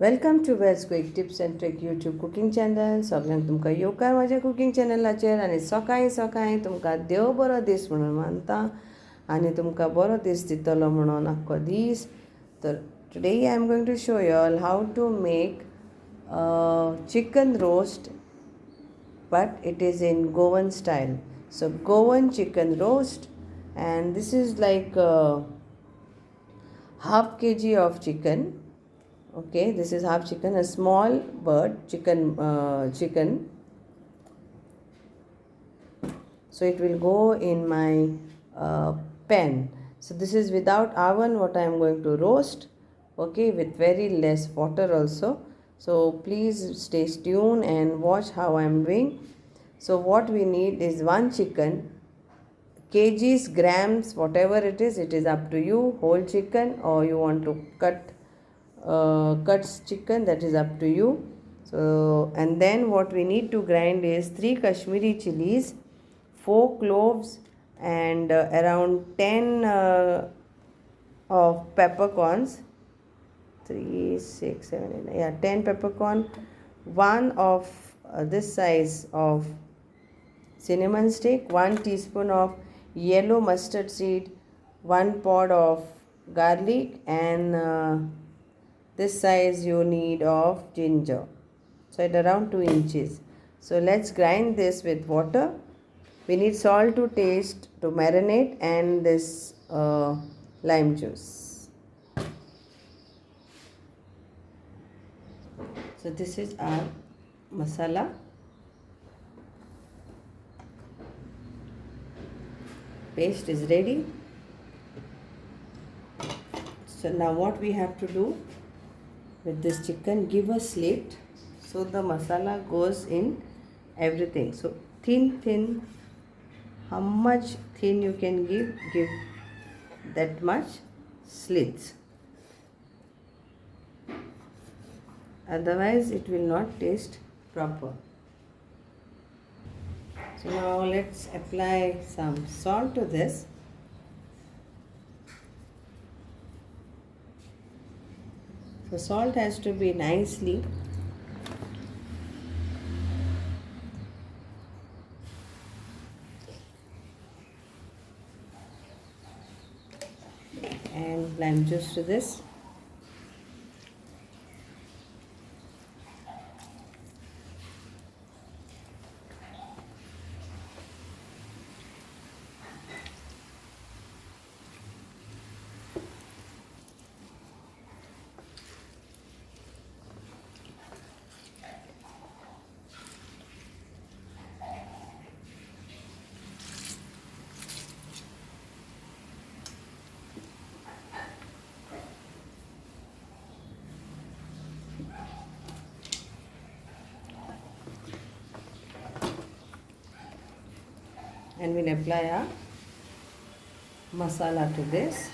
Welcome to Wells quick tips and trick YouTube cooking channel. सगळ्यांक तुमकां येवकार माझ्या कुकिंग चॅनलाचेर. आनी सकाळीं सकाळीं तुमकां देव बरो दीस म्हणून मानता आनी तुमकां बरो दीस दितलो म्हणून आख्खो दीस. तर today I am going to show you all how to make chicken roast, but it is in Goan style. So Goan chicken roast, and this is like half kg of chicken. Okay, this is half chicken, a small bird chicken. So it will go in my pan. So this is without oven what I am going to roast. Okay, with very less water also. So please stay tuned and watch how I am doing. So what we need is one chicken, kgs, grams, whatever it is up to you. Whole chicken, or you want to cuts chicken, that is up to you. So, and then what we need to grind is 3 Kashmiri chilies, 4 cloves, and around 10 of peppercorns. 3 6 7 8 yeah, 10 peppercorn, 1 of this size of cinnamon stick, 1 teaspoon of yellow mustard seed, 1 pod of garlic, and this size you need of ginger, so at around 2 inches. So let's grind this with water. We need salt to taste to marinate, and this lime juice. So this is our masala. Paste is ready. So now what we have to do with this chicken, give a slit so the masala goes in everything. So thin, how much thin you can give that much slits, otherwise it will not taste proper. So now let's apply some salt to this. So salt has to be nicely and lime juice to this. And we'll apply our masala to this.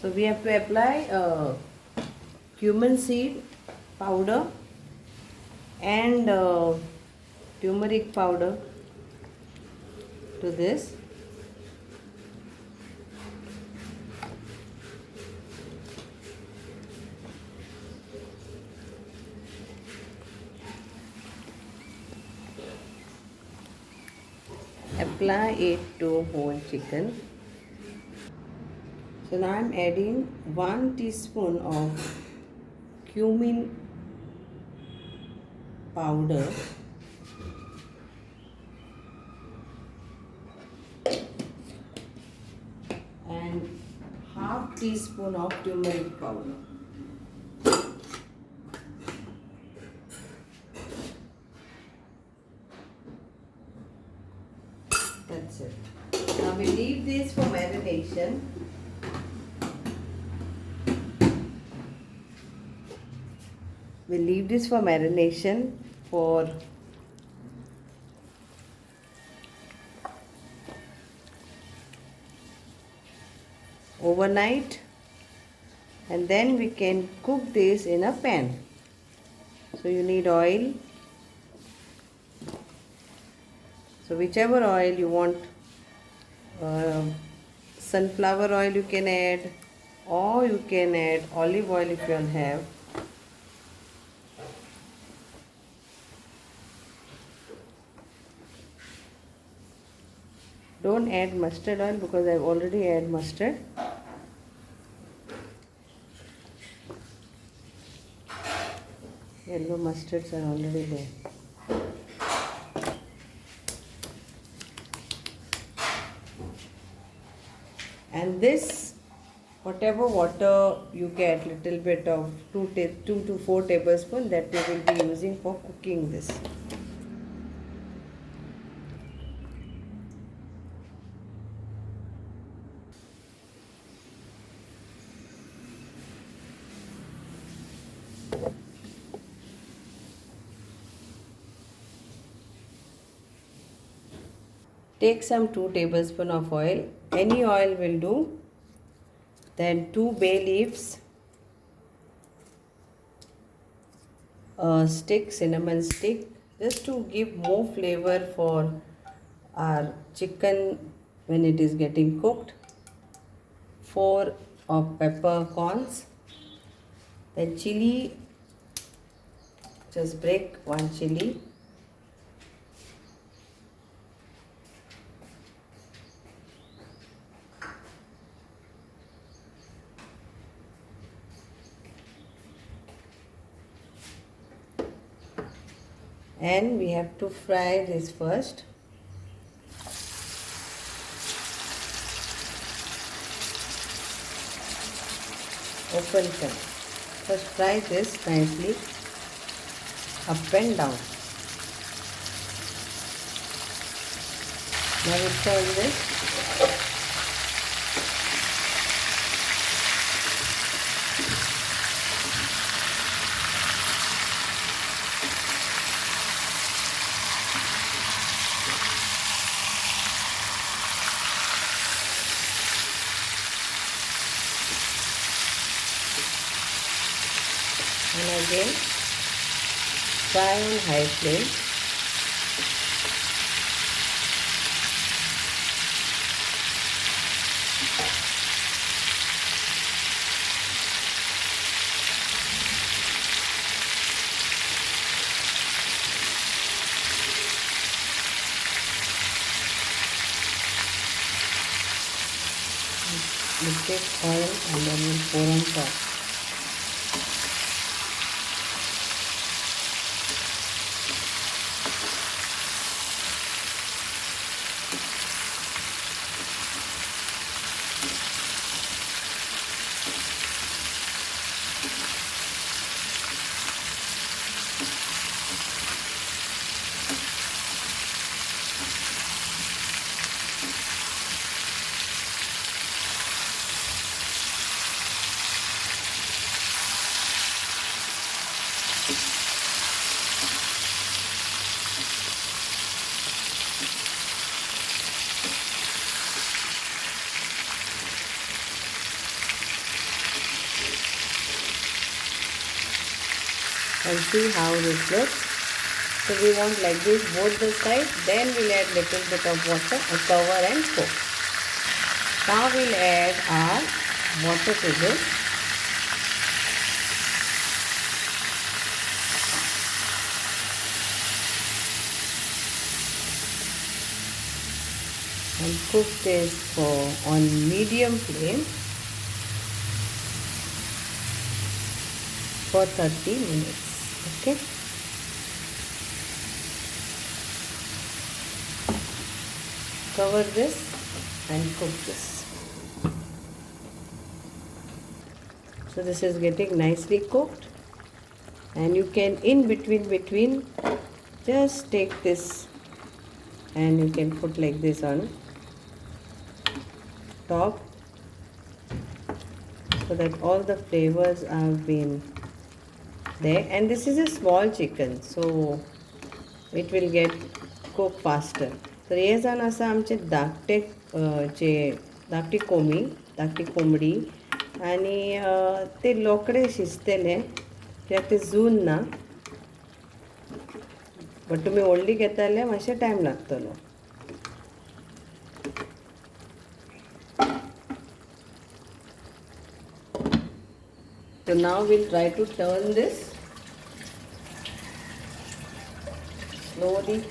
So we have to apply cumin seed powder and turmeric powder to this. Apply it to whole chicken. So now I am adding 1 teaspoon of cumin powder and half teaspoon of turmeric powder. That's it. Now we leave this for marination. We'll leave this for marination for overnight, and then we can cook this in a pan. So you need oil. So whichever oil you want, sunflower oil you can add, or you can add olive oil if you have. Don't add mustard oil because I've already added mustard. Yellow mustards are already there. And this, whatever water you get, little bit of 2 to 4 tablespoons, that we will be using for cooking this. Take some 2 tablespoons of oil, any oil will do. Then 2 bay leaves, a stick, cinnamon stick, just to give more flavor for our chicken when it is getting cooked. 4 of peppercorns. Then chili, just break 1 chili. And we have to fry this first. Open flame. First fry this nicely up and down. Now we turn this. And again fry on high flame. We take oil and then we'll pour on top. And see how this looks. So we want like this both the sides. Then we'll add little bit of water and cover and cook. Now we'll add our water to this. And cook this on medium flame for 30 minutes. Okay. Cover this and cook this. So this is getting nicely cooked, and you can in between just take this and you can put like this on top so that all the flavors have been there. And this is a small chicken, so it will get cooked faster. तर हे जावन आसा आमचे धाकटे धाकटी कोंबडी आनी ते रोखडे शिजतले कित्याक ते जून ना, बट तुमी व्हडली घेता जाल्यार मातशें टायम लागतलो. So now we'll try to turn this slowly.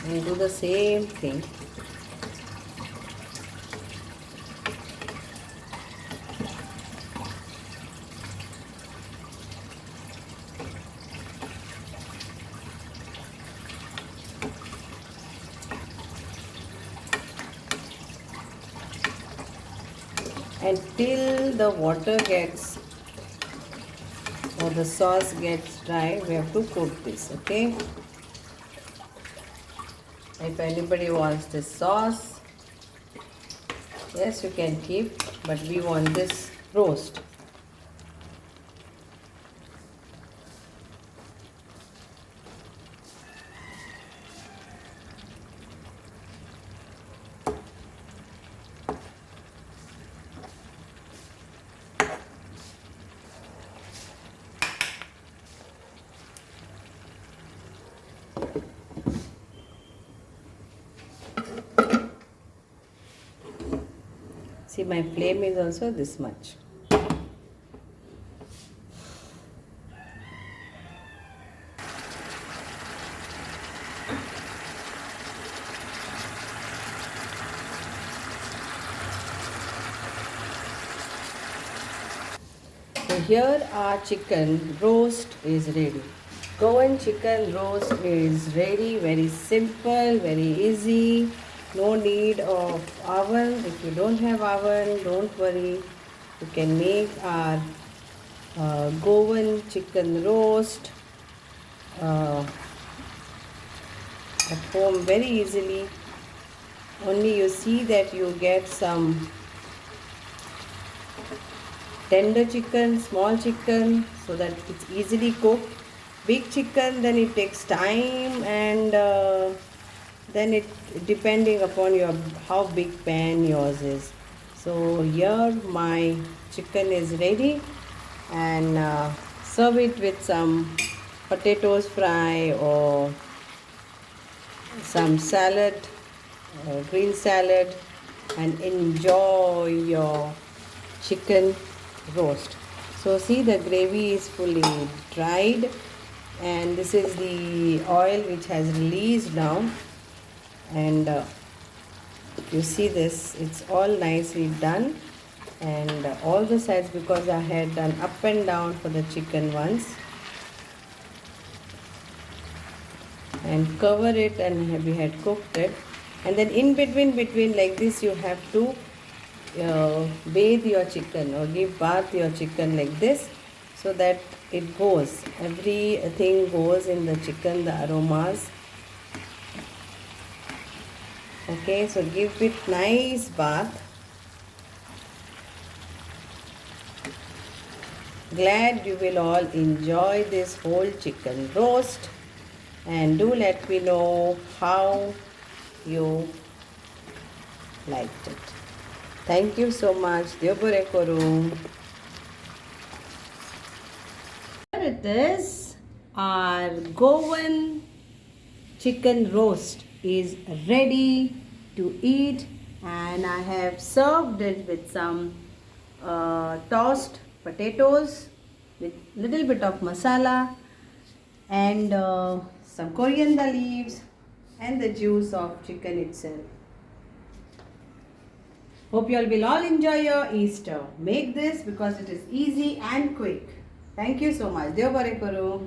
And do the same thing. Until the water gets or the sauce gets dry, we have to cook this, okay? If anybody wants this sauce, yes, you can keep, but we want this roast. See, my flame is also this much. So here our chicken roast is ready. Goan chicken roast is ready. Very simple, very easy. No need of oven. If you don't have oven, don't worry. You can make our Goan chicken roast at home very easily. Only you see that you get some tender chicken, small chicken, so that it's easily cooked. Big chicken, then it takes time, and then it depending upon your how big pan yours is. So here my chicken is ready, and serve it with some potatoes fry or some salad, green salad, and enjoy your chicken roast. So see, the gravy is fully dried, and this is the oil which has released now, and you see this, it's all nicely done, and all the sides, because I had done up and down for the chicken once, and cover it, and we had cooked it, and then in between like this you have to bathe your chicken or give bath your chicken like this, so that it goes, everything goes in the chicken, the aromas. Okay, so give it nice bath. Glad you will all enjoy this whole chicken roast, and do let me know how you liked it. Thank you so much. Diobore koru. Here it is. Our Goan chicken roast is ready to eat, and I have served it with some tossed potatoes with little bit of masala, and some coriander leaves, and the juice of chicken itself. Hope you all will all enjoy your Easter. Make this because it is easy and quick. Thank you so much. Dev Bare Karo.